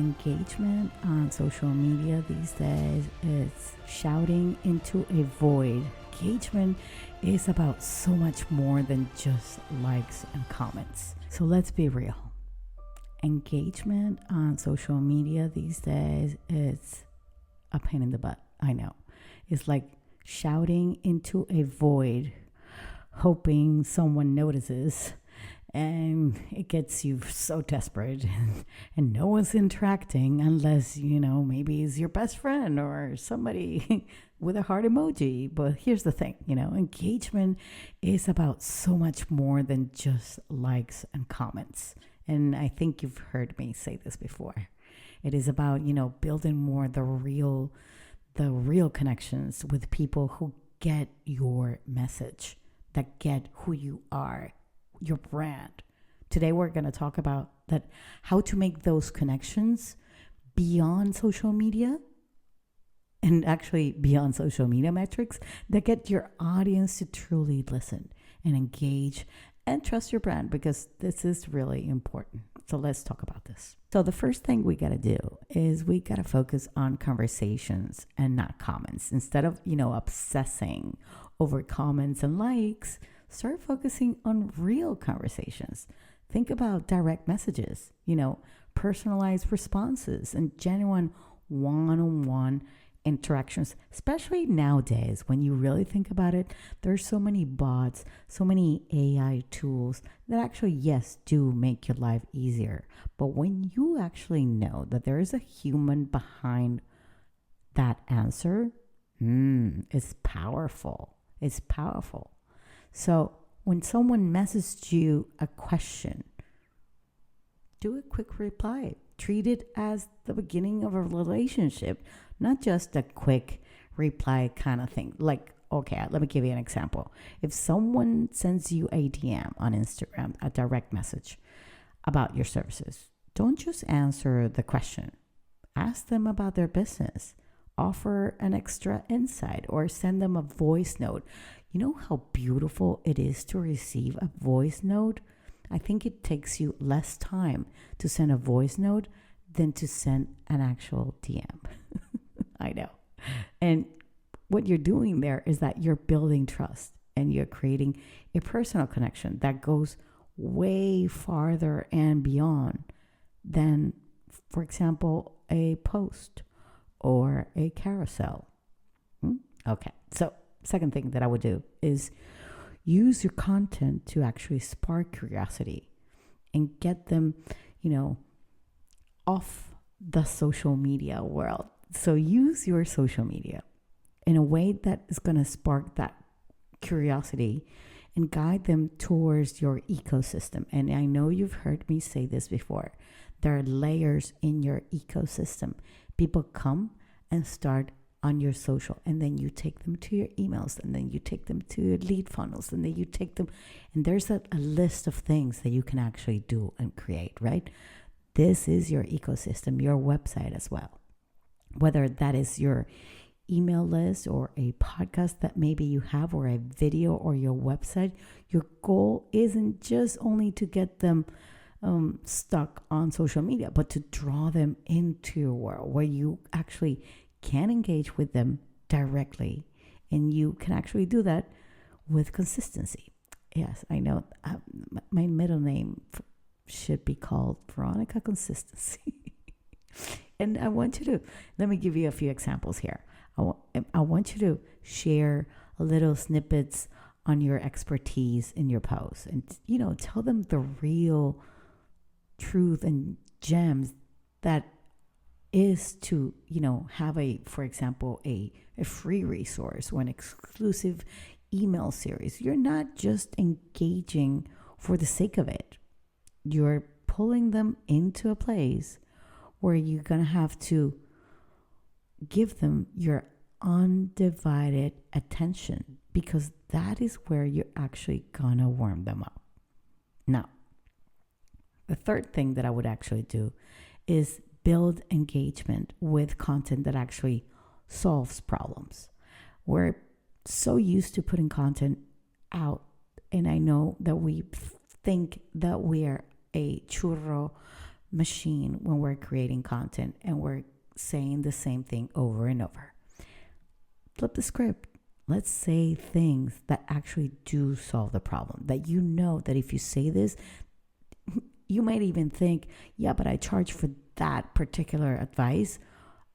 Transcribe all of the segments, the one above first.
Engagement on social media these days is shouting into a void. Engagement is about so much more than just likes and comments. So let's be real. Engagement on social media these days is a pain in the butt. I know. It's like shouting into a void, hoping someone notices, and it gets you so desperate, and no one's interacting unless, maybe it's your best friend or somebody with a heart emoji. But here's the thing, engagement is about so much more than just likes and comments. And I think you've heard me say this before. It is about, building more the real connections with people who get your message, that get who you are, your brand. Today we're going to talk about that, how to make those connections beyond social media, and actually beyond social media metrics, that get your audience to truly listen and engage and trust your brand, because this is really important. So let's talk about this. So the first thing we got to do is we got to focus on conversations and not comments. Instead of, obsessing over comments and likes, start focusing on real conversations. Think about direct messages, personalized responses and genuine one-on-one interactions, especially nowadays when you really think about it. There's so many bots, so many AI tools that actually, yes, do make your life easier. But when you actually know that there is a human behind that answer, it's powerful. It's powerful. So when someone messages you a question, do a quick reply. Treat it as the beginning of a relationship, not just a quick reply kind of thing. Like, okay, let me give you an example. If someone sends you a DM on Instagram, a direct message about your services, don't just answer the question. Ask them about their business. Offer an extra insight or send them a voice note. You know how beautiful it is to receive a voice note? I think it takes you less time to send a voice note than to send an actual DM. I know. And what you're doing there is that you're building trust and you're creating a personal connection that goes way farther and beyond than, for example, a post or a carousel. Okay. So second thing that I would do is use your content to actually spark curiosity and get them, off the social media world. So use your social media in a way that is going to spark that curiosity and guide them towards your ecosystem. And I know you've heard me say this before. There are layers in your ecosystem. People come and start on your social, and then you take them to your emails, and then you take them to your lead funnels, and then you take them, and there's a list of things that you can actually do and create, right? This is your ecosystem, your website as well. Whether that is your email list or a podcast that maybe you have, or a video, or your website, your goal isn't just only to get them stuck on social media, but to draw them into your world where you actually can engage with them directly, and you can actually do that with consistency. Yes, I know my middle name should be called Veronica Consistency. And I want you to, let me give you a few examples here. I want you to share a little snippets on your expertise in your posts, and tell them the real truth and gems that is to, have for example, a free resource or an exclusive email series. You're not just engaging for the sake of it. You're pulling them into a place where you're going to have to give them your undivided attention, because that is where you're actually going to warm them up. Now, the third thing that I would actually do is build engagement with content that actually solves problems. We're so used to putting content out, and I know that we think that we are a churro machine when we're creating content and we're saying the same thing over and over. Flip the script. Let's say things that actually do solve the problem. That you know that if you say this, you might even think, yeah, but I charge for that particular advice,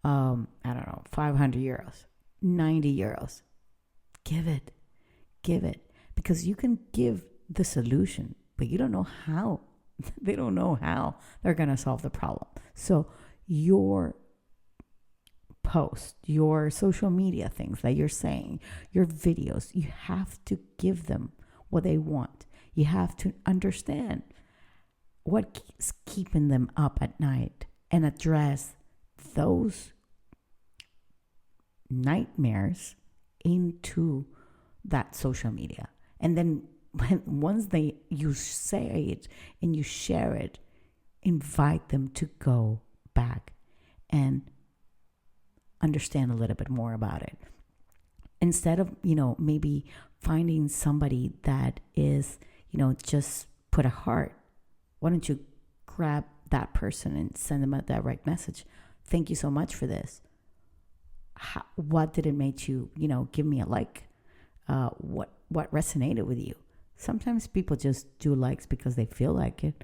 I don't know, 500 euros, 90 euros. Give it. Because you can give the solution, but you don't know how. They don't know how they're going to solve the problem. So your post, your social media things that you're saying, your videos, you have to give them what they want. You have to understand what's keeping them up at night and address those nightmares into that social media. And then once you say it and you share it, invite them to go back and understand a little bit more about it. Instead of, maybe finding somebody that is, just put a heart, why don't you grab that person and send them a direct message? Thank you so much for this. What did it make you, give me a like? What resonated with you? Sometimes people just do likes because they feel like it,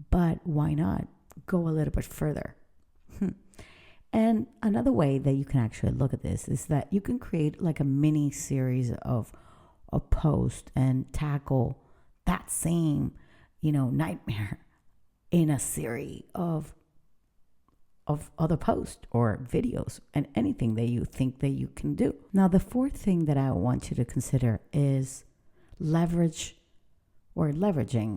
but why not go a little bit further? And another way that you can actually look at this is that you can create like a mini series of a post and tackle that same, nightmare in a series of other posts or videos and anything that you think that you can do. Now, the fourth thing that I want you to consider is leveraging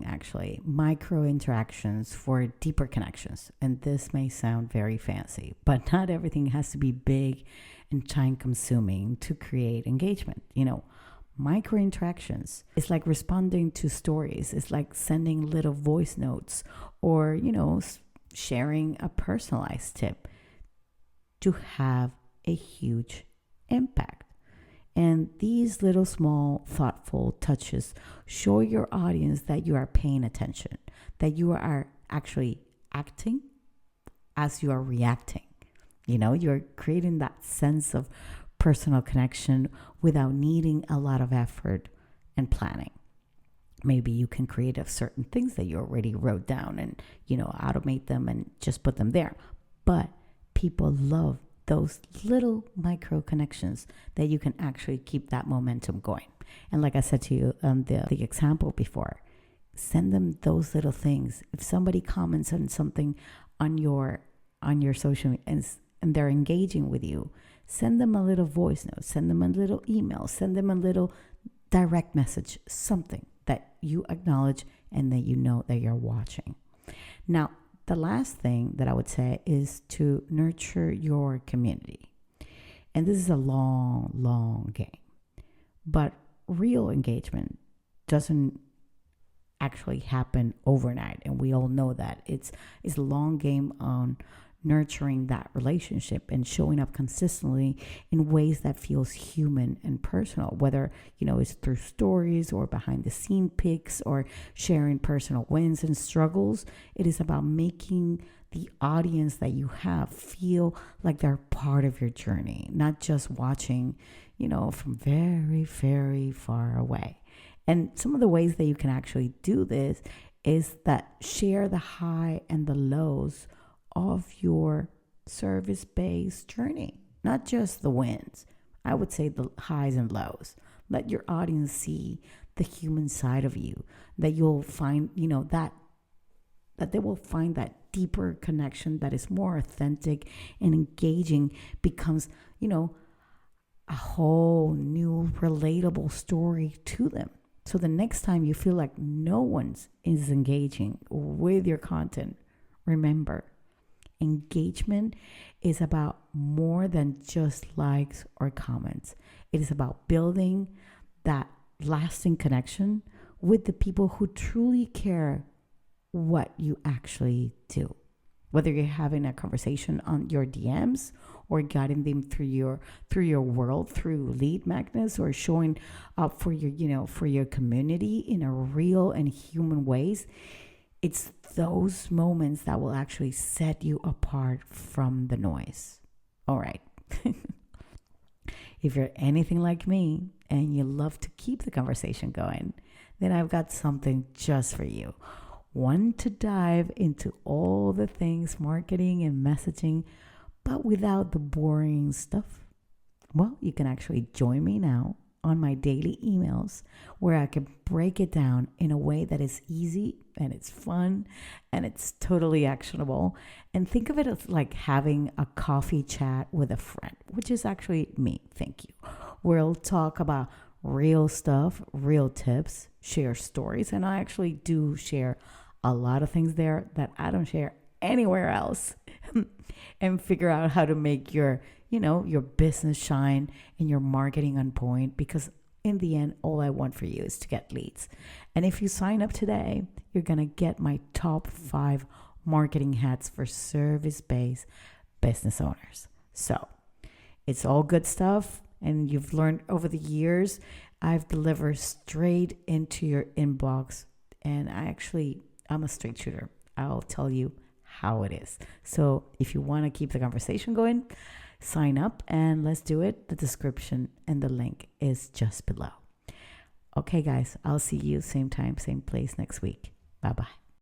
actually micro interactions for deeper connections. And this may sound very fancy, but not everything has to be big and time consuming to create engagement. Micro interactions, it's like responding to stories. It's like sending little voice notes or, sharing a personalized tip to have a huge impact. And these little small thoughtful touches show your audience that you are paying attention, that you are actually acting as you are reacting. You're creating that sense of personal connection without needing a lot of effort and planning. Maybe you can create certain things that you already wrote down and, automate them and just put them there. But people love those little micro connections that you can actually keep that momentum going. And like I said to you the example before, send them those little things. If somebody comments on something on your social media and they're engaging with you, send them a little voice note, send them a little email, send them a little direct message, something that you acknowledge and that you know that you're watching. Now, the last thing that I would say is to nurture your community. And this is a long, long game. But real engagement doesn't actually happen overnight. And we all know that. It's a long game on nurturing that relationship and showing up consistently in ways that feels human and personal, whether it's through stories or behind the scene pics or sharing personal wins and struggles. It is about making the audience that you have feel like they're part of your journey, not just watching from very, very far away. And some of the ways that you can actually do this is that share the high and the lows of your service-based journey, not just the wins. I would say the highs and lows. Let your audience see the human side of you, that you'll find, that they will find that deeper connection that is more authentic and engaging, becomes, a whole new relatable story to them. So the next time you feel like no one is engaging with your content, remember, engagement is about more than just likes or comments. It is about building that lasting connection with the people who truly care what you actually do. Whether you're having a conversation on your DMs or guiding them through your world through lead magnets, or showing up for your community in a real and human ways, It's those moments that will actually set you apart from the noise. All right. If you're anything like me and you love to keep the conversation going, then I've got something just for you. One to dive into all the things marketing and messaging, but without the boring stuff. Well, you can actually join me now on my daily emails where I can break it down in a way that is easy and it's fun and it's totally actionable. And think of it as like having a coffee chat with a friend, which is actually me. Thank you. We'll talk about real stuff, real tips, share stories. And I actually do share a lot of things there that I don't share anywhere else and figure out how to make your business shine and your marketing on point, because in the end, all I want for you is to get leads. And if you sign up today, you're going to get my top 5 marketing hacks for service-based business owners. So it's all good stuff. And you've learned over the years, I've delivered straight into your inbox. And I'm a straight shooter. I'll tell you how it is. So if you want to keep the conversation going, sign up and let's do it. The description and the link is just below. Okay, guys, I'll see you same time, same place next week. Bye-bye.